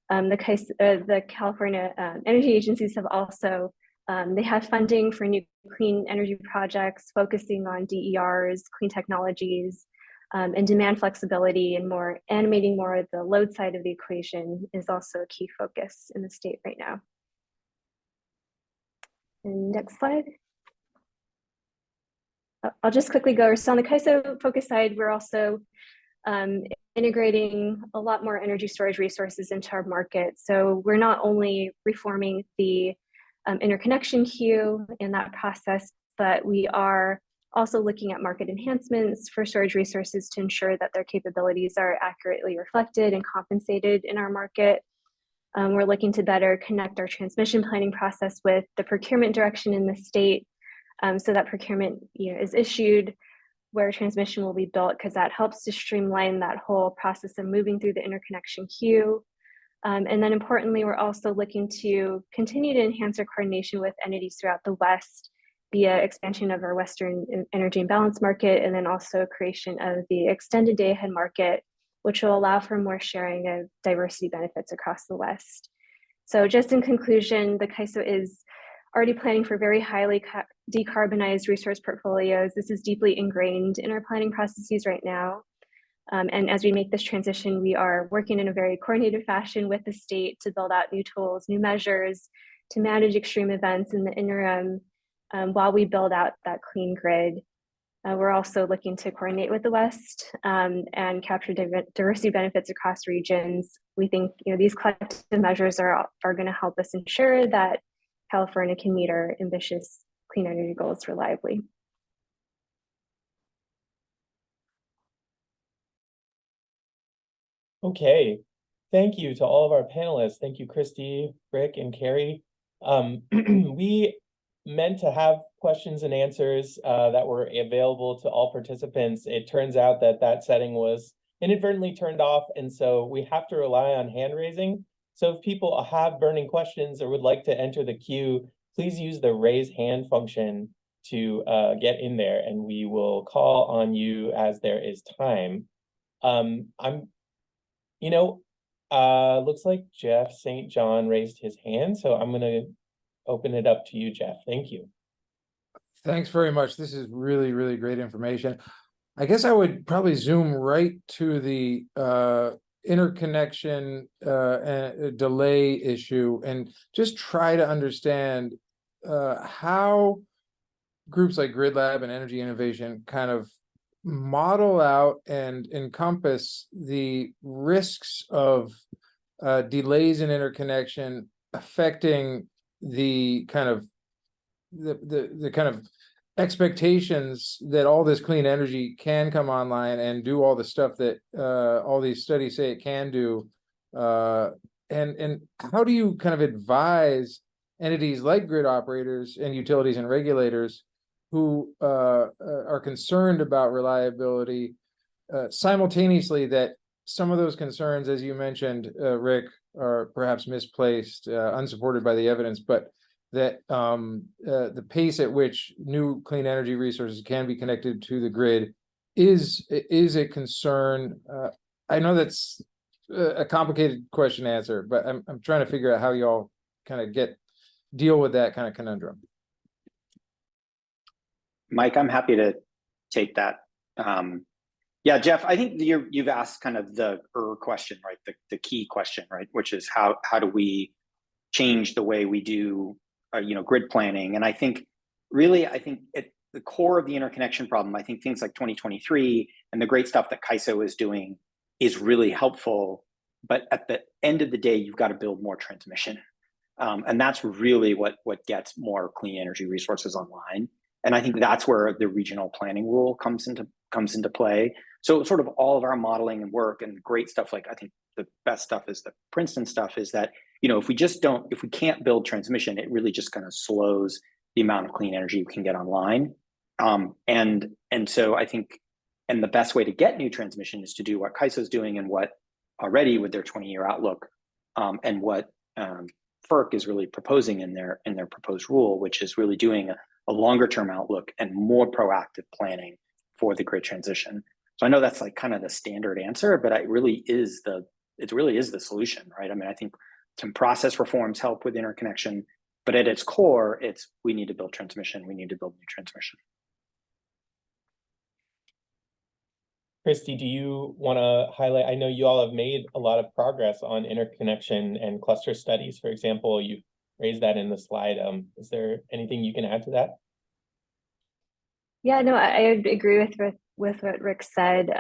[SPEAKER 4] The California energy agencies have also, they have funding for new clean energy projects, focusing on DERs, clean technologies, and demand flexibility, and more animating more of the load side of the equation is also a key focus in the state right now. And next slide. I'll just quickly go. So on the CAISO focus side, we're also integrating a lot more energy storage resources into our market. So we're not only reforming the interconnection queue in that process, but we are also looking at market enhancements for storage resources to ensure that their capabilities are accurately reflected and compensated in our market. We're looking to better connect our transmission planning process with the procurement direction in the state, so that procurement is issued where transmission will be built, because that helps to streamline that whole process of moving through the interconnection queue. And then importantly, we're also looking to continue to enhance our coordination with entities throughout the West via expansion of our Western Energy Imbalance Market, and then also creation of the extended day ahead market, which will allow for more sharing of diversity benefits across the West. So just in conclusion, the CAISO is already planning for very highly decarbonized resource portfolios. This is deeply ingrained in our planning processes right now. And as we make this transition, we are working in a very coordinated fashion with the state to build out new tools, new measures to manage extreme events in the interim while we build out that clean grid. We're also looking to coordinate with the West and capture diversity benefits across regions. We think these collective measures are going to help us ensure that California can meet our ambitious clean energy goals reliably.
[SPEAKER 1] Okay, thank you to all of our panelists. Thank you, Christy, Rick, and Carrie. We meant to have questions and answers that were available to all participants. It turns out that that setting was inadvertently turned off, and so we have to rely on hand raising. So if people have burning questions or would like to enter the queue, please use the raise hand function to get in there, and we will call on you as there is time. Looks like Jeff St. John raised his hand, so I'm gonna open it up to you, Jeff. Thank you.
[SPEAKER 5] Thanks very much. This is really, really great information. I guess I would probably zoom right to the interconnection and delay issue and just try to understand how groups like Grid Lab and Energy Innovation kind of model out and encompass the risks of delays in interconnection affecting the kind of the kind of expectations that all this clean energy can come online and do all the stuff that all these studies say it can do, and how do you kind of advise entities like grid operators and utilities and regulators who are concerned about reliability, simultaneously that some of those concerns, as you mentioned, Rick, are perhaps misplaced, unsupported by the evidence, but that the pace at which new clean energy resources can be connected to the grid is a concern. I know that's a complicated question to answer, but I'm trying to figure out how y'all kind of deal with that kind of conundrum.
[SPEAKER 3] Mike, I'm happy to take that. Yeah, Jeff, I think you've asked kind of the question, right? The key question, right? Which is how do we change the way we do grid planning? And I think really, at the core of the interconnection problem, I think things like 2023 and the great stuff that CAISO is doing is really helpful. But at the end of the day, you've got to build more transmission. And that's really what gets more clean energy resources online. And I think that's where the regional planning rule comes into play. So sort of all of our modeling and work and great stuff, like I think the best stuff is the Princeton stuff, is that, if we can't build transmission, it really just kind of slows the amount of clean energy we can get online. And so I think, and the best way to get new transmission is to do what CAISO is doing and what already with their 20-year outlook, and what FERC is really proposing in their proposed rule, which is really doing a longer term outlook and more proactive planning for the grid transition. So I know that's like kind of the standard answer, but it really is the solution, right? I mean, I think some process reforms help with interconnection, but at its core, we need to build transmission. We need to build new transmission.
[SPEAKER 1] Christy, do you want to highlight? I know you all have made a lot of progress on interconnection and cluster studies. For example, you raised that in the slide. Is there anything you can add to that?
[SPEAKER 4] Yeah, no, I agree with what Rick said.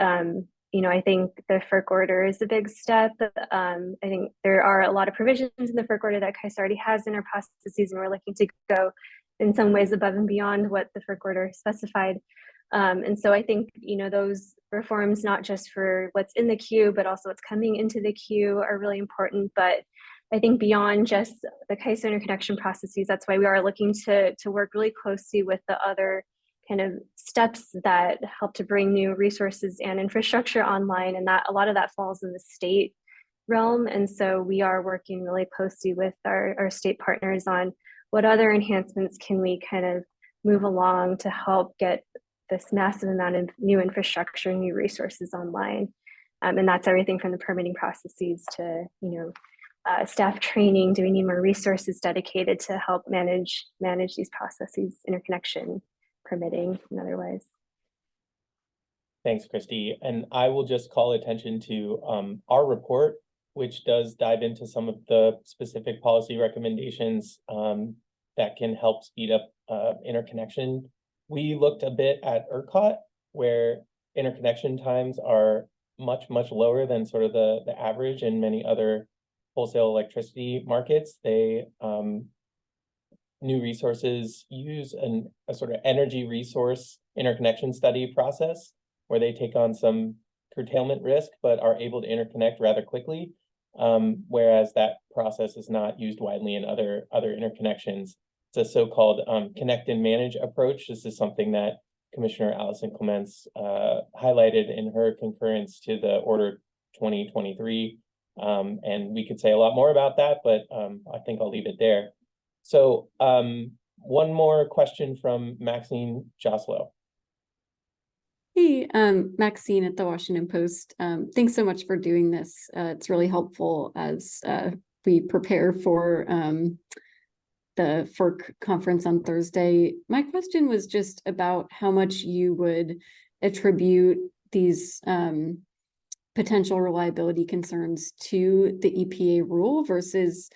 [SPEAKER 4] I think the FERC order is a big step. I think there are a lot of provisions in the FERC order that CAISO already has in our processes, and we're looking to go in some ways above and beyond what the FERC order specified. And so I think, those reforms, not just for what's in the queue, but also what's coming into the queue, are really important. But I think beyond just the CAISO interconnection processes, that's why we are looking to work really closely with the other kind of steps that help to bring new resources and infrastructure online. And that a lot of that falls in the state realm. And so we are working really closely with our state partners on what other enhancements can we kind of move along to help get this massive amount of new infrastructure, new resources online. And that's everything from the permitting processes to, staff training. Do we need more resources dedicated to help manage these processes, interconnection, permitting, and otherwise?
[SPEAKER 1] Thanks, Christy. And I will just call attention to our report, which does dive into some of the specific policy recommendations that can help speed up interconnection. We looked a bit at ERCOT, where interconnection times are much, much lower than sort of the average in many other wholesale electricity markets. They new resources use a sort of energy resource interconnection study process where they take on some curtailment risk, but are able to interconnect rather quickly. Whereas that process is not used widely in other interconnections. It's a so-called connect and manage approach. This is something that Commissioner Allison Clements highlighted in her concurrence to the Order 2023. And we could say a lot more about that, but I think I'll leave it there. So one more question from Maxine Joslow.
[SPEAKER 6] Hey, Maxine at the Washington Post. Thanks so much for doing this. It's really helpful as we prepare for the FERC conference on Thursday. My question was just about how much you would attribute these potential reliability concerns to the EPA rule versus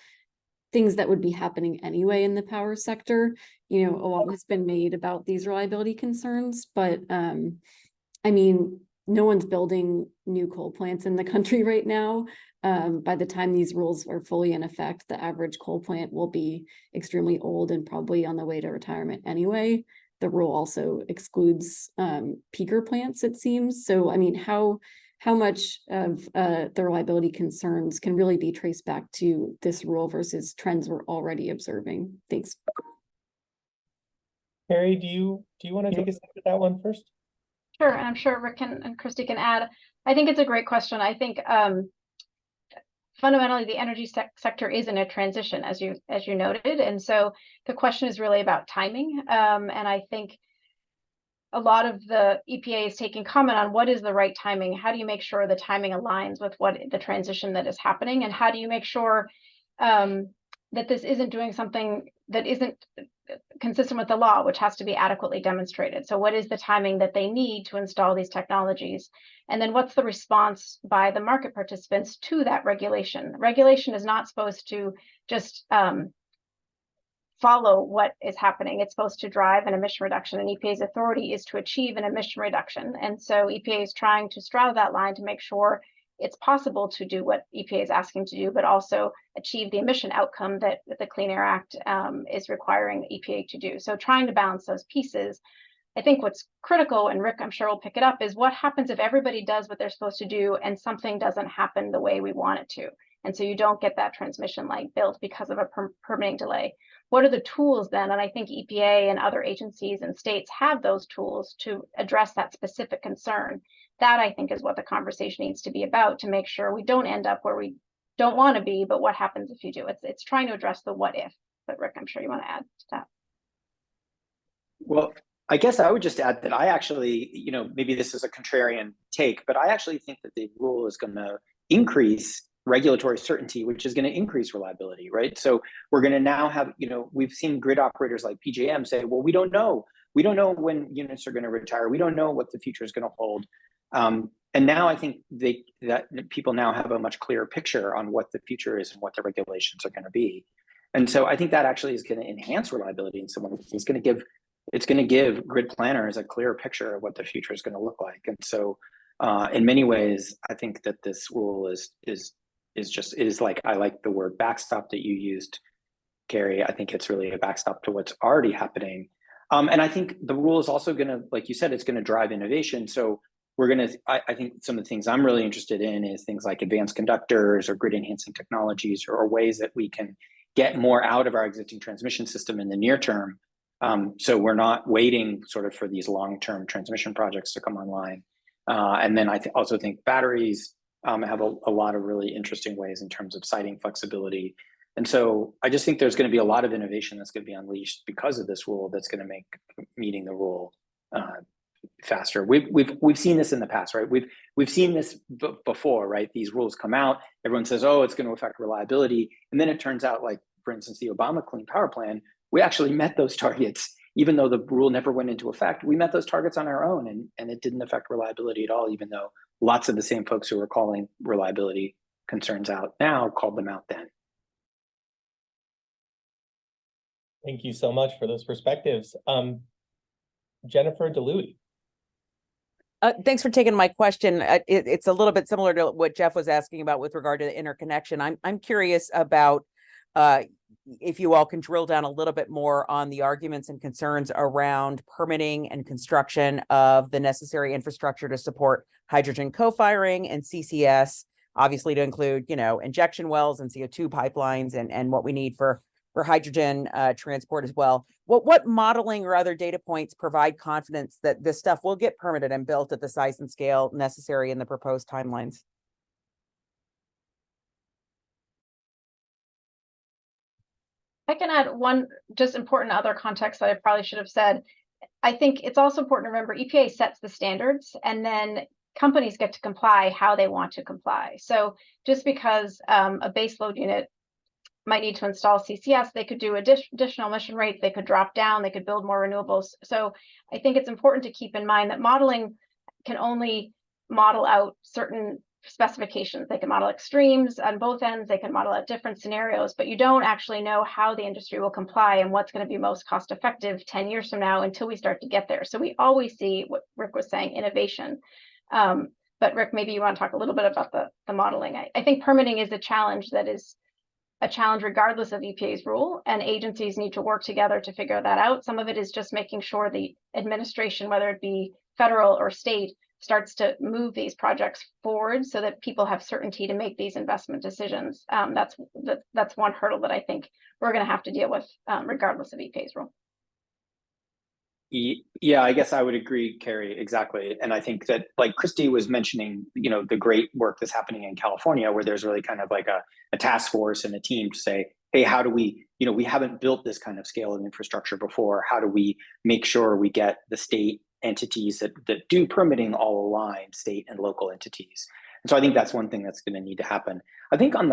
[SPEAKER 6] things that would be happening anyway in the power sector. You know, a lot has been made about these reliability concerns, but I mean, no one's building new coal plants in the country right now. By the time these rules are fully in effect, the average coal plant will be extremely old and probably on the way to retirement anyway. The rule also excludes peaker plants, it seems. So, I mean, how much of the reliability concerns can really be traced back to this rule versus trends we're already observing? Thanks.
[SPEAKER 1] Harry, do you want to take a step at that one first?
[SPEAKER 2] Sure, and I'm sure Rick and Christy can add. I think it's a great question. I think fundamentally the energy sector is in a transition, as you noted, and so the question is really about timing. And I think a lot of the EPA is taking comment on what is the right timing. How do you make sure the timing aligns with what the transition that is happening, and how do you make sure that this isn't doing something that isn't consistent with the law, which has to be adequately demonstrated. So what is the timing that they need to install these technologies? And then what's the response by the market participants to that regulation? Regulation is not supposed to just follow what is happening. It's supposed to drive an emission reduction, and EPA's authority is to achieve an emission reduction. And so EPA is trying to straddle that line to make sure it's possible to do what EPA is asking to do, but also achieve the emission outcome that the Clean Air Act is requiring EPA to do. So trying to balance those pieces. I think what's critical, and Rick, I'm sure will pick it up, is what happens if everybody does what they're supposed to do and something doesn't happen the way we want it to. And so you don't get that transmission line built because of a permitting delay. What are the tools then? And I think EPA and other agencies and states have those tools to address that specific concern. That, I think, is what the conversation needs to be about, to make sure we don't end up where we don't want to be, but what happens if you do? It's trying to address the what if. But Rick, I'm sure you want to add to that.
[SPEAKER 3] Well, I guess I would just add that I actually, you know, maybe this is a contrarian take, but I actually think that the rule is going to increase regulatory certainty, which is going to increase reliability, right? So we're going to now have, you know, we've seen grid operators like PJM say, well, we don't know when units are going to retire. We don't know what the future is going to hold. And now I think that people now have a much clearer picture on what the future is and what the regulations are going to be. And so I think that actually is going to enhance reliability in some way. It's going to give grid planners a clearer picture of what the future is going to look like. And so in many ways, I think that this rule is like, I like the word backstop that you used, Carrie. I think it's really a backstop to what's already happening. And I think the rule is also going to, like you said, it's going to drive innovation. So I think some of the things I'm really interested in is things like advanced conductors or grid enhancing technologies, or ways that we can get more out of our existing transmission system in the near term. So we're not waiting sort of for these long-term transmission projects to come online. And then I also think batteries have a lot of really interesting ways in terms of siting flexibility. And so I just think there's going to be a lot of innovation that's going to be unleashed because of this rule, that's going to make meeting the rule faster. We've seen this in the past, right? We've seen this before, right? These rules come out, everyone says, oh, it's going to affect reliability, and then it turns out, like for instance, the Obama Clean Power Plan, we actually met those targets, even though the rule never went into effect. We met those targets on our own, and it didn't affect reliability at all, even though lots of the same folks who are calling reliability concerns out now called them out then.
[SPEAKER 1] Thank you so much for those perspectives. Jennifer DeLuey.
[SPEAKER 7] Thanks for taking my question. It's a little bit similar to what Jeff was asking about with regard to the interconnection. I'm curious about if you all can drill down a little bit more on the arguments and concerns around permitting and construction of the necessary infrastructure to support hydrogen co-firing and CCS, obviously to include, injection wells and CO2 pipelines and what we need for hydrogen transport as well. What modeling or other data points provide confidence that this stuff will get permitted and built at the size and scale necessary in the proposed timelines?
[SPEAKER 2] I can add one just important other context that I probably should have said. I think it's also important to remember EPA sets the standards and then companies get to comply how they want to comply. So just because a baseload unit might need to install CCS, they could do additional emission rates, they could drop down, they could build more renewables. So I think it's important to keep in mind that modeling can only model out certain specifications. They can model extremes on both ends, they can model out different scenarios, but you don't actually know how the industry will comply and what's going to be most cost effective 10 years from now until we start to get there. So we always see what Rick was saying, innovation. But Rick, maybe you want to talk a little bit about the modeling. I think permitting is a challenge that is a challenge regardless of EPA's rule, and agencies need to work together to figure that out. Some of it is just making sure the administration, whether it be federal or state, starts to move these projects forward so that people have certainty to make these investment decisions. That's one hurdle that I think we're going to have to deal with regardless of EPA's rule.
[SPEAKER 3] Yeah, I guess I would agree, Carrie, exactly. And I think that, like Christy was mentioning, the great work that's happening in California, where there's really kind of like a task force and a team to say, hey, how do we, we haven't built this kind of scale of infrastructure before. How do we make sure we get the state entities that do permitting all aligned, state and local entities? And so I think that's one thing that's going to need to happen. I think on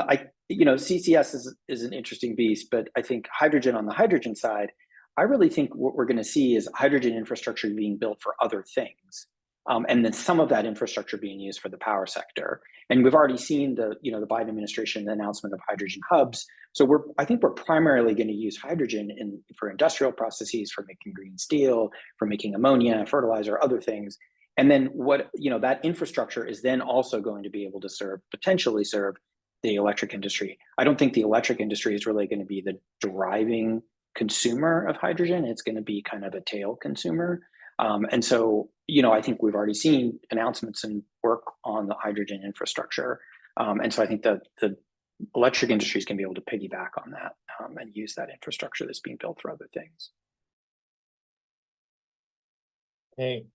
[SPEAKER 3] CCS is an interesting beast, but I think hydrogen on the hydrogen side, I really think what we're going to see is hydrogen infrastructure being built for other things, and then some of that infrastructure being used for the power sector. And we've already seen the Biden administration announcement of hydrogen hubs. So I think we're primarily going to use hydrogen for industrial processes, for making green steel, for making ammonia, fertilizer, other things. And then that infrastructure is then also going to be able to potentially serve the electric industry. I don't think the electric industry is really going to be the driving consumer of hydrogen. It's going to be kind of a tail consumer. And so, I think we've already seen announcements and work on the hydrogen infrastructure. And so I think that the electric industry is going to be able to piggyback on that and use that infrastructure that's being built for other things.
[SPEAKER 1] Hey,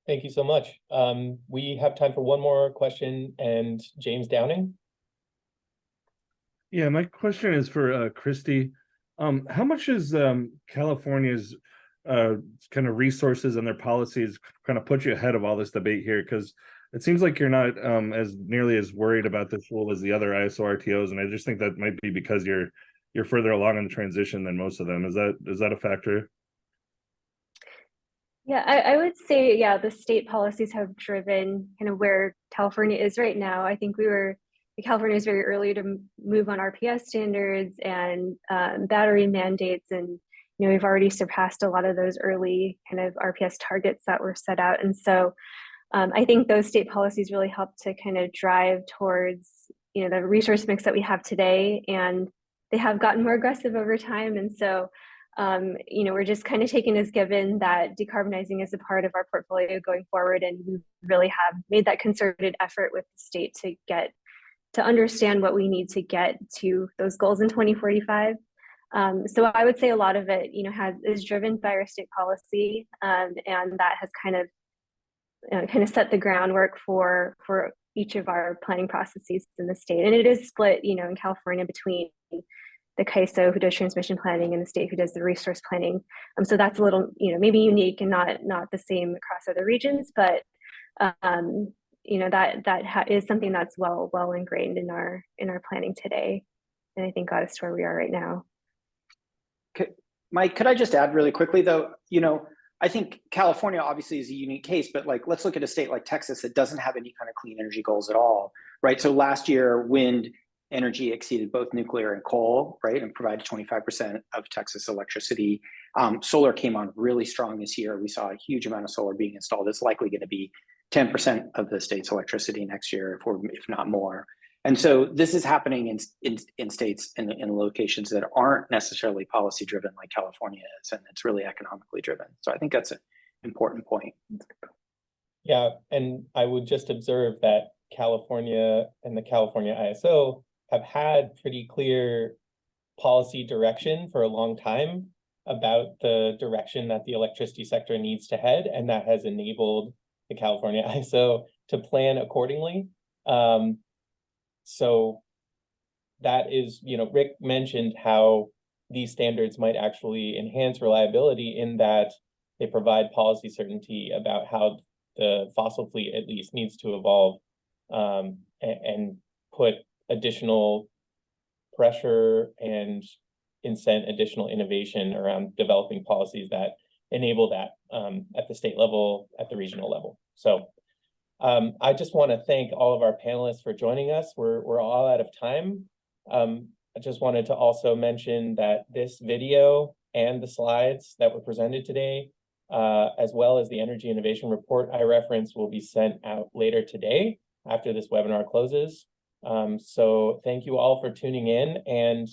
[SPEAKER 1] thank you so much. We have time for one more question, and James Downing.
[SPEAKER 8] Yeah, my question is for Christy. How much is California's kind of resources and their policies kind of put you ahead of all this debate here? Because it seems like you're not as nearly as worried about this rule as the other ISO RTOs, and I just think that might be because you're further along in the transition than most of them. Is that a factor?
[SPEAKER 4] Yeah, I would say, yeah, the state policies have driven kind of where California is right now. I think California is very early to move on RPS standards and battery mandates, and we've already surpassed a lot of those early kind of RPS targets that were set out. And so I think those state policies really help to kind of drive towards the resource mix that we have today, and they have gotten more aggressive over time. And so we're just kind of taking as given that decarbonizing is a part of our portfolio going forward, and we really have made that concerted effort with the state to understand what we need to get to those goals in 2045. So I would say a lot of it, is driven by our state policy, and that has kind of set the groundwork for each of our planning processes in the state. And it is split, in California between the CAISO, who does transmission planning, and the state, who does the resource planning. So that's a little, maybe unique and not the same across other regions, but that is something that's well ingrained in our planning today, and I think got us to where we are right now.
[SPEAKER 3] Okay. Mike, could I just add really quickly though? I think California obviously is a unique case, but let's look at a state like Texas that doesn't have any kind of clean energy goals at all, right? So last year, wind energy exceeded both nuclear and coal, right, and provided 25% of Texas electricity. Solar came on really strong this year. We saw a huge amount of solar being installed. It's likely going to be 10% of the state's electricity next year, if not more. And so this is happening in states in locations that aren't necessarily policy driven like California is, and it's really economically driven. So I think that's an important point.
[SPEAKER 1] Yeah, and I would just observe that California and the California ISO have had pretty clear policy direction for a long time about the direction that the electricity sector needs to head, and that has enabled the California ISO to plan accordingly. So that is, Rick mentioned how these standards might actually enhance reliability in that they provide policy certainty about how the fossil fleet at least needs to evolve, and put additional pressure and incent additional innovation around developing policies that enable that at the state level, at the regional level. So I just want to thank all of our panelists for joining us. We're all out of time. I just wanted to also mention that this video and the slides that were presented today, as well as the energy innovation report I referenced, will be sent out later today after this webinar closes. So thank you all for tuning in, and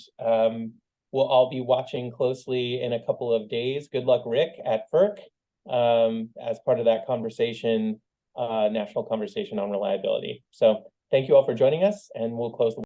[SPEAKER 1] we'll all be watching closely in a couple of days. Good luck, Rick, at FERC, as part of that conversation, national conversation on reliability. So thank you all for joining us, and we'll close the